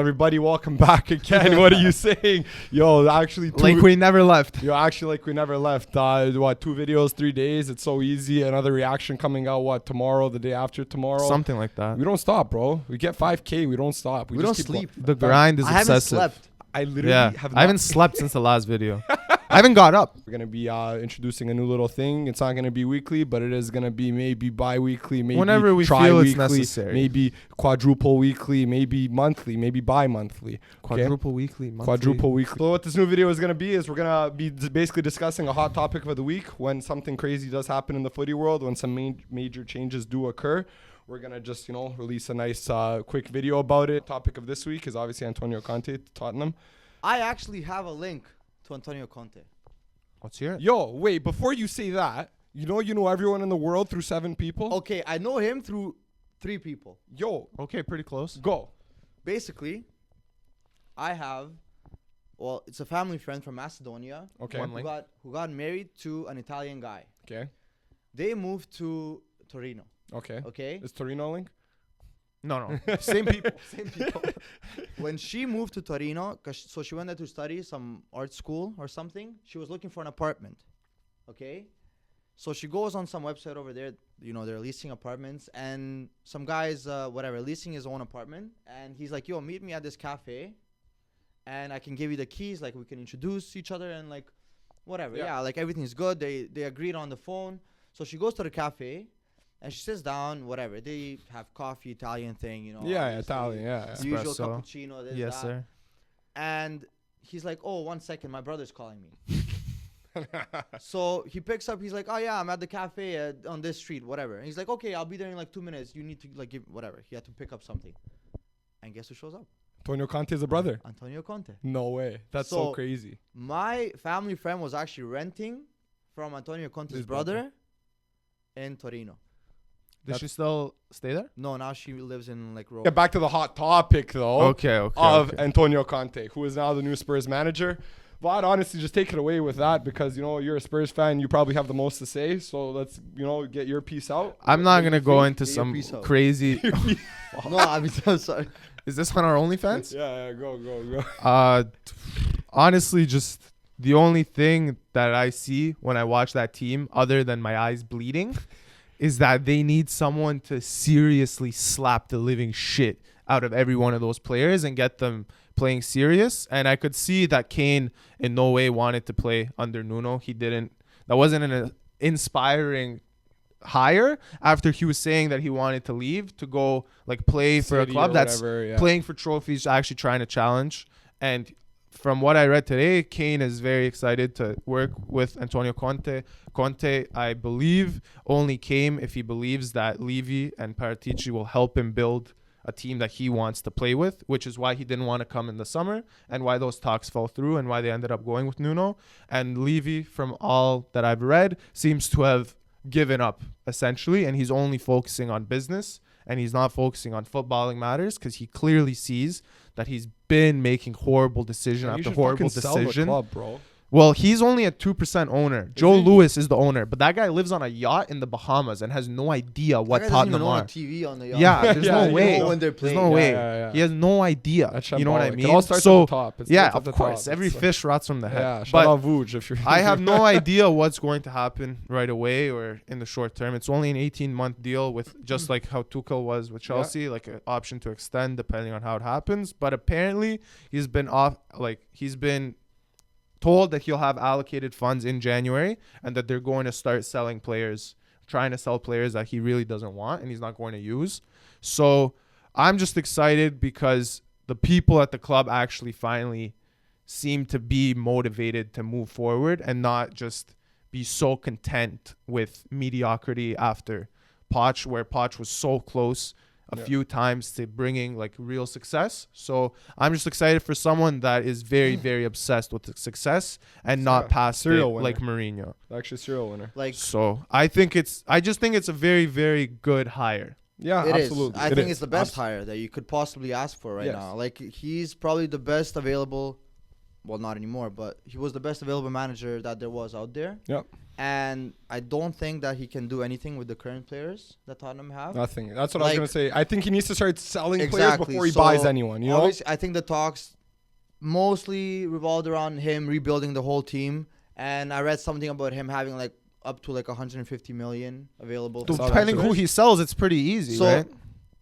everybody? Welcome back again. What are you saying? Yo, actually, like we never left. Yo, actually, like we never left. 2 videos, 3 days? It's so easy. Another reaction coming out, tomorrow, the day after tomorrow? Something like that. We don't stop, bro. We get 5K. We don't stop. We don't sleep. The grind is obsessive. I haven't slept. I literally have not. I haven't slept since the last video. I haven't got up. We're going to be introducing a new little thing. It's not going to be weekly, but it is going to be maybe bi-weekly, maybe whenever we feel it's necessary. Maybe quadruple weekly, maybe monthly, maybe bi-monthly. Okay? Quadruple weekly, monthly. Quadruple weekly. So what this new video is going to be is we're going to be basically discussing a hot topic of the week when something crazy does happen in the footy world, when some major changes do occur. We're going to just, release a nice quick video about it. Topic of this week is obviously Antonio Conte to Tottenham. I actually have a link to Antonio Conte. Let's hear it. Yo, wait, before you say that, you know everyone in the world through 7 people? Okay, I know him through 3 people. Yo. Okay, pretty close. Go. Basically, I have, it's a family friend from Macedonia. Okay. Who got married to an Italian guy. Okay. They moved to Torino. Okay. Okay. Is Torino link? No. Same people. Same people. When she moved to Torino, so she went there to study some art school or something. She was looking for an apartment. Okay. So she goes on some website over there. They're leasing apartments, and some guy's leasing his own apartment. And he's like, "Yo, meet me at this cafe, and I can give you the keys. Like, we can introduce each other and like, whatever. Yeah, like everything's good." They agreed on the phone. So she goes to the cafe. And she sits down, whatever. They have coffee, Italian thing, Yeah, Italian, yeah. The usual Espresso. cappuccino, this, Yes, that. sir. And he's like, "Oh, 1 second, my brother's calling me." So he picks up. He's like, "Oh yeah, I'm at the cafe on this street, whatever." And he's like, "Okay, I'll be there in like 2 minutes. You need to like give whatever." He had to pick up something. And guess who shows up? Antonio Conte's a brother. Antonio Conte. No way. That's so crazy. My family friend was actually renting from Antonio Conte's brother in Torino. Does she still stay there? No, now she lives in like Rome. Get back to the hot topic though. Okay. Of Antonio Conte, who is now the new Spurs manager. Vlad, honestly, just take it away with that because you're a Spurs fan. You probably have the most to say. So let's get your piece out. I'm not gonna go into some crazy. No, I'm sorry. Is this on our OnlyFans? Yeah, go. Honestly, just the only thing that I see when I watch that team, other than my eyes bleeding, is that they need someone to seriously slap the living shit out of every one of those players and get them playing serious. And I could see that Kane in no way wanted to play under Nuno. He didn't. That wasn't an inspiring hire after he was saying that he wanted to leave to go like play for a club that's playing for trophies, actually trying to challenge. And from what I read today, Kane is very excited to work with Antonio Conte. Conte, I believe, only came if he believes that Levy and Paratici will help him build a team that he wants to play with, which is why he didn't want to come in the summer and why those talks fell through and why they ended up going with Nuno. And Levy, from all that I've read, seems to have given up, essentially, and he's only focusing on business and he's not focusing on footballing matters because he clearly sees that he's been making horrible decision after horrible decision. Sell the club, bro. Well, he's only a 2% owner. Joe Lewis is the owner, but that guy lives on a yacht in the Bahamas and has no idea what Tottenham are. TV on the yacht. Yeah, there's no way. When they're playing. There's no way. Yeah. He has no idea. You know what I mean? It all starts at the top. Of course. Every fish rots from the head. Yeah, but if you're I have no idea what's going to happen right away or in the short term. It's only an 18-month deal with just like how Tuchel was with Chelsea, like an option to extend depending on how it happens. But apparently he's been told that he'll have allocated funds in January and that they're going to start trying to sell players that he really doesn't want and he's not going to use. So I'm just excited because the people at the club actually finally seem to be motivated to move forward and not just be so content with mediocrity after Poch, where Poch was so close a few times to bringing like real success. So I'm just excited for someone that is very, very obsessed with the success and not passive like Mourinho. Actually, serial winner. So I just think it's a very, very good hire. Yeah, absolutely. I think it's the best hire that you could possibly ask for right now. Like, he's probably the best available well, not anymore, but he was the best available manager that there was out there. Yep. And I don't think that he can do anything with the current players that Tottenham have. Nothing. That's what I was Like- gonna say. I think he needs to start selling players Exactly. before he So, buys anyone. You know. Obviously, I think the talks mostly revolved around him rebuilding the whole team. And I read something about him having like up to like 150 million available. for Depending who transfers. he sells, it's pretty easy, So right?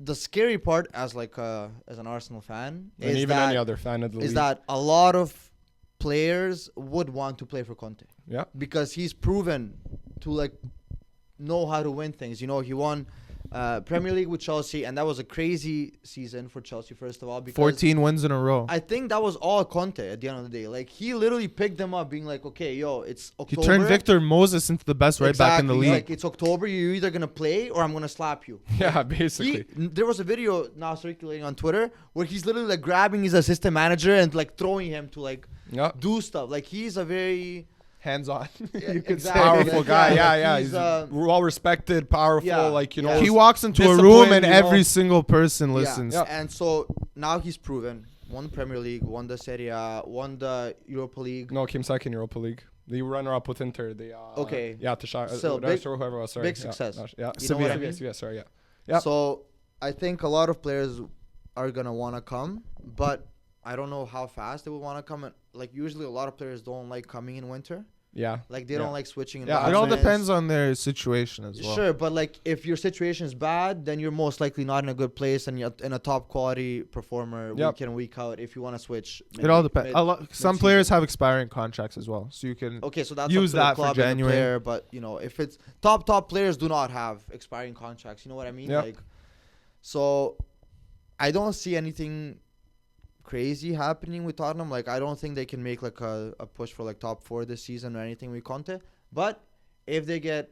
the scary part, as like as an Arsenal fan, And is even that any other fan of the league. that a lot of players would want to play for Conte Yeah. because he's proven to like know how to win things. You know, he won Premier League with Chelsea, and that was a crazy season for Chelsea. First of all, because 14 wins in a row. I think that was all Conte at the end of the day. Like he literally picked them up, being like, "Okay, yo, it's He October." turned Victor Moses into the best right back in the Exactly. league. Like it's October. You're either gonna play or I'm gonna slap you. Yeah. Basically. There was a video now circulating on Twitter where he's literally like grabbing his assistant manager and like throwing him to like Yeah. do stuff. Like he's a very Hands on. Yeah, You could exactly. say. Powerful Like, guy. yeah, Yeah. like, He's he's, well respected, powerful. yeah, Like you yeah. know. He walks into a room disciplined, and you every know. single person listens. Yeah. And so now he's proven won the Premier League, won the Serie A, won the Europa League. No, came second Europa League. The runner-up with Inter. They Okay. Yeah, to Shah. Still, Big, big- whoever else. Sorry. big Yeah, success. Yeah. You know what I mean? Yeah. Sorry. Yeah. Yeah. So I think a lot of players are gonna want to come, but I don't know how fast they will want to come. And like usually, a lot of players don't like coming in winter. Yeah. Like they Yeah. don't like switching. Yeah, It all environments. depends on their situation as well. Sure, but like if your situation is bad, then you're most likely not in a good place and you're in a top quality performer Yep. week in week out. If you want to switch, It all depends. Some mid-season. players have expiring contracts as well, so you can. Okay, so that's Use up to that the for club and the January. player, but you know, if it's top players do not have expiring contracts. You know what I mean? Yep. Like, so I don't see anything crazy happening with Tottenham. Like, I don't think they can make like a push for like top 4 this season or anything with Conte. But if they get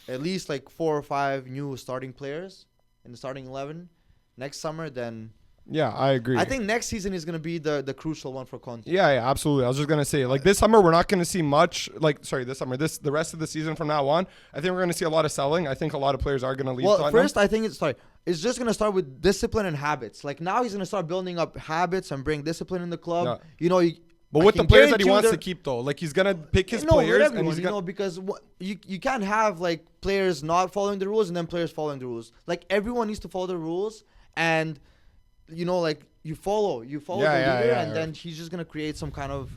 at least like 4 or 5 new starting players in the starting 11 next summer, then Yeah, I agree. I think next season is going to be the crucial one for Conte. Yeah, absolutely. I was just gonna say, like this summer, we're not gonna see much. Like, sorry, this summer, the rest of the season from now on, I think we're gonna see a lot of selling. I think a lot of players are gonna leave. Well, Tottenham. first, I think it's just going to start with discipline and habits. Like now he's going to start building up habits and bring discipline in the club. Yeah. You know, but I with the can players that he guarantee you wants to they're- keep, though, like he's gonna pick his no, with players, and everyone, he's you gonna. know, because you can't have like players not following the rules and then players following the rules. Like everyone needs to follow the rules, and you know, like you follow Yeah, the leader, yeah, and yeah. then he's just gonna create some kind of.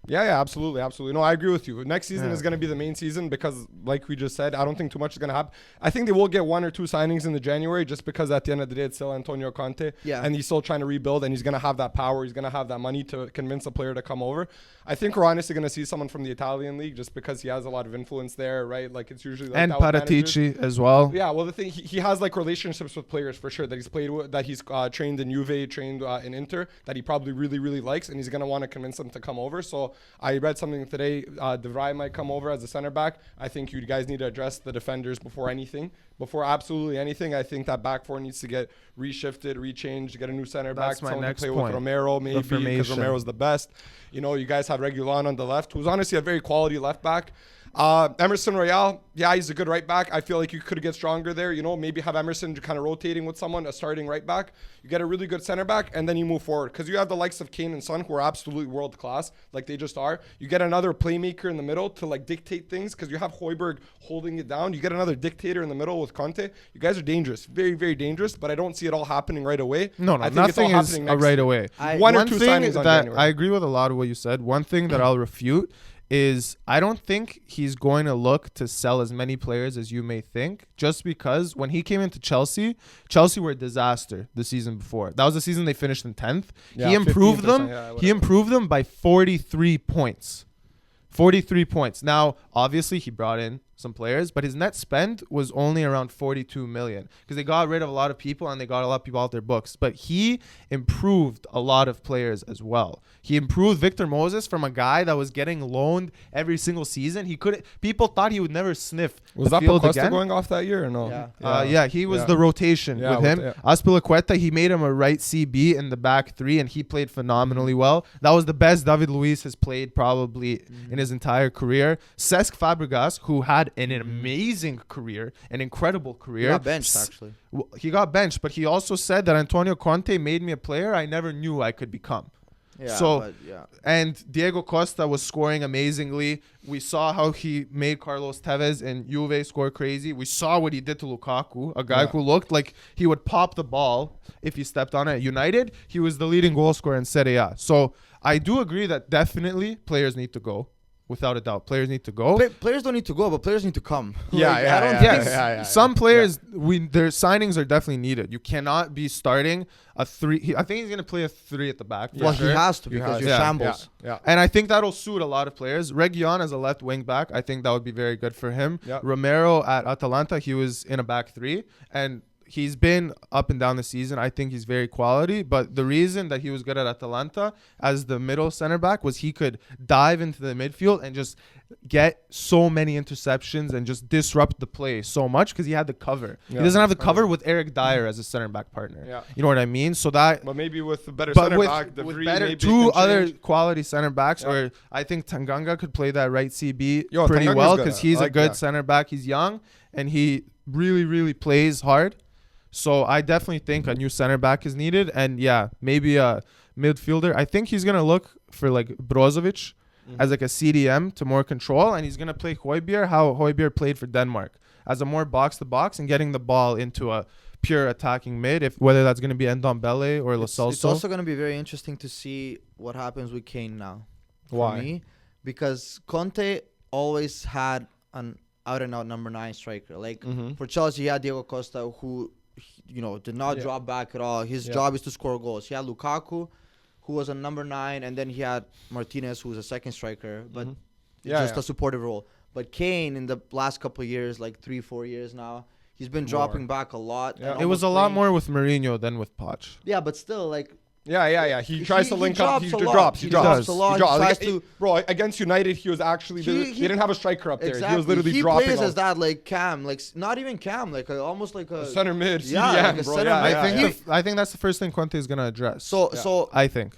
Yeah, absolutely. No, I agree with you. Next season Yeah. is going to be the main season because, like we just said, I don't think too much is going to happen. I think they will get 1 or 2 signings in the January just because at the end of the day, it's still Antonio Conte. Yeah. And he's still trying to rebuild, and he's going to have that power. He's going to have that money to convince a player to come over. I think we're honestly going to see someone from the Italian league just because he has a lot of influence there, right? Like it's usually like And that with managers. Paratici as well. Yeah, well, the thing he has like relationships with players for sure that he's played with, that he's trained in Juve, trained in Inter, that he probably really, really likes, and he's gonna want to convince them to come over. So I read something today. De Vrij might come over as a center back. I think you guys need to address the defenders before absolutely anything. I think that back four needs to get reshifted, rechanged, get a new center That's back. my Someone to next play point. with Romero maybe because formation. Romero's the best. You know, you guys have Reguilon on the left, who's honestly a very quality left back. Emerson Royale, yeah, he's a good right back. I feel like you could get stronger there. You know, maybe have Emerson kind of rotating with someone, a starting right back. You get a really good center back, and then you move forward because you have the likes of Kane and Son who are absolutely world class, like they just are. You get another playmaker in the middle to like dictate things because you have Højbjerg holding it down. You get another dictator in the middle with Conte. You guys are dangerous, very, very dangerous. But I don't see it all happening right away. No, I think it's all nothing is happening next right year. away. One or One two thing signings on that January. I agree with a lot of what you said. One thing that I'll refute is I don't think he's going to look to sell as many players as you may think, just because when he came into Chelsea were a disaster the season before. That was the season they finished in 10th. Yeah, He improved 15%, them. yeah, He whatever. improved them by 43 points. 43 points. Now, obviously, he brought in some players, but his net spend was only around 42 million because they got rid of a lot of people and they got a lot of people out their books. But he improved a lot of players as well. He improved Victor Moses from a guy that was getting loaned every single season. People thought he would never sniff Was the that field Costa again. going off that year or no? Yeah. He was Yeah. the rotation Yeah, with him. with- Azpilicueta, he made him a right CB in the back three, and he played phenomenally well. That was the best David Luiz has played probably in his entire career. Cesc Fabregas, who had an amazing career, an incredible He career. got benched actually. He got benched, but he also said that Antonio Conte made me a player I never knew I could become. Yeah, So but yeah. and Diego Costa was scoring amazingly. We saw how he made Carlos Tevez and Juve score crazy. We saw what he did to Lukaku, a guy who looked like he would pop the ball if he stepped on it. At United, he was the leading goal scorer in Serie A. So I do agree that definitely players need to go. Without a doubt, players need to go. Players don't need to go, but players need to come. Yeah, Like, yeah, I don't yeah, think yeah. Some players, their signings are definitely needed. You cannot be starting a 3. I think he's going to play a 3 at the back. Well, for he sure. has to because you're Yeah. shambles. Yeah. And I think that'll suit a lot of players. Reguilon as a left wing back, I think that would be very good for him. Yeah. Romero at Atalanta, he was in a back 3. And he's been up and down the season. I think he's very quality. But the reason that he was good at Atalanta as the middle center back was he could dive into the midfield and just get so many interceptions and just disrupt the play so much because he had the cover. Yeah. He doesn't have the cover with Eric Dyer as a center back partner. Yeah. You know what I mean? So that... But maybe with a better But center with, back, the with three better maybe two can other change. quality center backs, Yeah. or I think Tanganga could play that right CB Yo, pretty Tanganga's well good. because I he's a like good that. center back. He's young and he really, really plays hard. So I definitely think a new center back is needed, and yeah, maybe a midfielder. I think he's gonna look for like Brozovic as like a CDM to more control, and he's gonna play Højbjerg how Højbjerg played for Denmark as a more box to box and getting the ball into a pure attacking mid. If whether that's gonna be Ndombele or Lo It's Celso. also going to be very interesting to see what happens with Kane now. For Why? me, because Conte always had an out-and-out number 9 striker. Like for Chelsea, he had Diego Costa, who did not drop back at all. His job is to score goals. He had Lukaku, who was a number 9, and then he had Martinez, who was a second striker, but just a supportive role. But Kane, in the last couple of years, like 3-4 years now, he's been dropping back a lot. Yeah. and It was a almost lot playing- more with Mourinho than with Poch. Yeah, but still, like, Yeah. He tries to link up. He drops a lot. drops. He He drops. drops a lot. He tries Like, to. bro, against United, he was actually they didn't have a striker up there. Exactly. He was literally he dropping. plays off. as that, like Cam, like not even Cam, like almost like a center mid. Yeah, CDM, like a bro. center Yeah, mid. yeah, I think that's the first thing Conte is gonna address. So I think.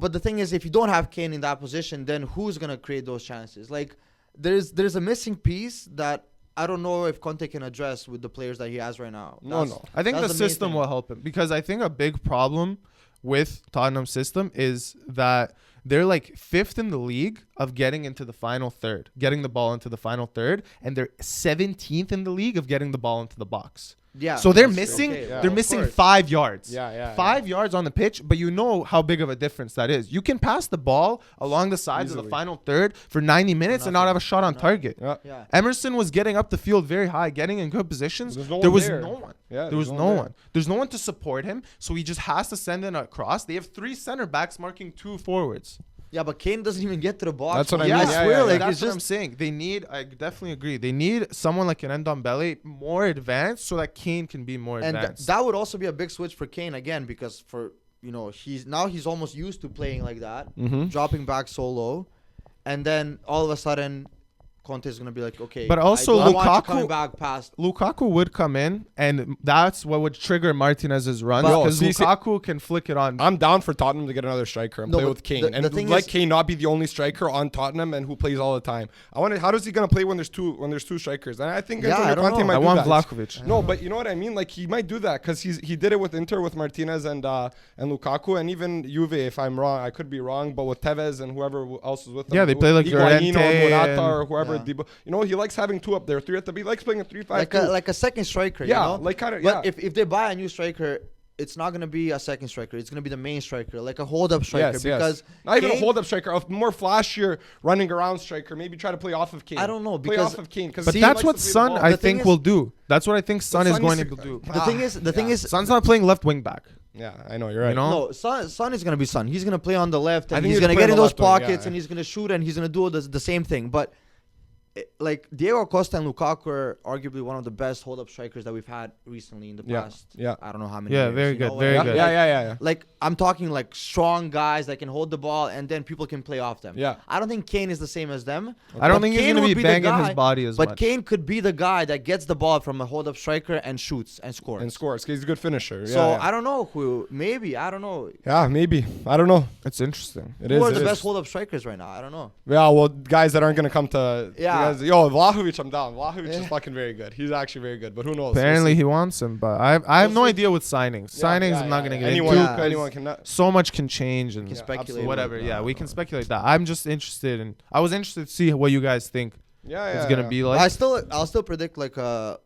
but the thing is, if you don't have Kane in that position, then who's gonna create those chances? Like, there's a missing piece that I don't know if Conte can address with the players that he has right now. No. I think the that's main system thing. will help him because I think a big problem with Tottenham's system is that they're like 5th in the league of getting into the final third, getting the ball into the final third, and they're 17th in the league of getting the ball into the box. Yeah. So they're that's missing okay, they're of missing course. 5 yards. Yeah. 5 yards on the pitch, but you know how big of a difference that is. You can pass the ball along the sides of the Easily. final third for 90 minutes and not Nothing. have a shot on target. Yeah. Yeah. Emerson was getting up the field very high, getting in good positions. There's no There one was there. no one. Yeah, There was there's no one one. There's no one to support him, so he just has to send in a cross. They have 3 center backs marking 2 forwards. Yeah, but Kane doesn't even get to the box. That's what I man. mean. I Yeah, swear, yeah, like That's it's what just I'm saying. They need, I definitely agree. They need someone like an Ndombele more advanced so that Kane can be more and advanced. that would also be a big switch for Kane again, because for he's almost used to playing like that, dropping back so low, and then all of a sudden Conte is gonna be like, okay, But also I want you Lukaku- coming back past. Lukaku would come in, and that's what would trigger Martinez's runs But- because see- Lukaku can flick it on. I'm down for Tottenham to get another striker and No, play but with Kane, the and thing let is- Kane not be the only striker on Tottenham and who plays all the time. I wonder how is he gonna play when there's two strikers? And I think Yeah, Antonio I don't Conte know. might I do want that. Vlahovic. No, but you know what I mean. Like he might do that because he did it with Inter with Martinez and Lukaku, and even Juve. If I'm wrong, I could be wrong, but with Tevez and whoever else was with them. Yeah, they play like Higuaín Llorente or Morata and- or whoever. Yeah. He likes having 2 up there, 3 at the. He likes playing a 3-5-2. Like a second striker. Yeah, you know? like kinda- But yeah. if they buy a new striker, it's not gonna be a second striker. It's gonna be the main striker, like a hold-up striker. Because not even a Kane- hold-up striker, a more flashier running around striker. Maybe try to play off of Kane. I don't know, play because- off of Kane. But that's what Son ball. I The thing think is- will do. That's what I think Son is Son going needs to to- do. The thing is, Son's not playing left wing back. Yeah, I know you're right. You know? no, Son is gonna be Son. He's gonna play on the left, I and think he's he's gonna playing get in the those left wing, yeah, pockets, yeah. and he's gonna shoot, and he's gonna do the same thing. But like Diego Costa and Lukaku are arguably one of the best hold-up strikers that we've had recently in the Yeah, past. yeah. I don't know how many. Yeah, years, very you good, know? very Yeah, good. yeah. Like I'm talking like strong guys that can hold the ball, and then people can play off them. Yeah. I don't think Kane is the same as them. I don't But think he's Kane going to would be the banging his guy- body as But much. Kane could be the guy that gets the ball from a hold-up striker and shoots and scores. And scores. 'Cause he's a good finisher. So yeah. I don't know who. Maybe I don't know. Yeah, maybe. I don't know. It's interesting. It Who is. are it the is. best hold-up strikers right now? I don't know. Yeah, well, guys that aren't gonna come to. Yeah, guys, yo, Vlahovic, I'm down. Vlahovic is fucking very good. He's actually very good, but who knows? Apparently We'll he wants him, but I have no see. idea with signings. Signings, I'm not gonna get anyone, into. 'cause anyone can. So much can change and can Yeah, speculate. absolutely. whatever. but, Yeah, we can speculate that. I'm just interested in. I was interested to see what you guys think it's gonna be like. I'll still predict like a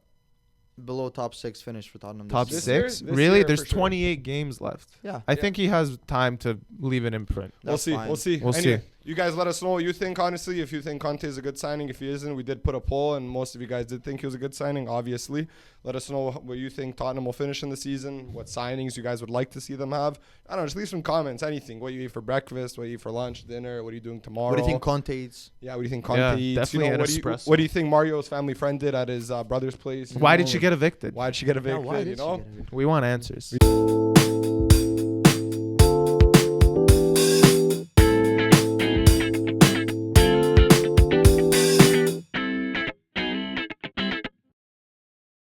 below top 6 finish for Tottenham. Top this year? six? This Really? year, There's for sure. 28 games left. Yeah. I think he has time to leave an imprint. We'll That's see. fine. We'll see. We'll Anyway, see. You guys let us know what you think, honestly. If you think Conte is a good signing, if he isn't, we did put a poll, and most of you guys did think he was a good signing, obviously. Let us know what you think Tottenham will finish in the season, what signings you guys would like to see them have. I don't know, just leave some comments, anything. What you eat for breakfast, what you eat for lunch, dinner, what are you doing tomorrow? What do you think Conte eats? Yeah, what do you think Conte Yeah, eats? definitely an espresso. What do you think Mario's family friend did at his brother's place? Why did she get evicted? Why did she get Yeah, evicted, why you did she know? get it? We want answers.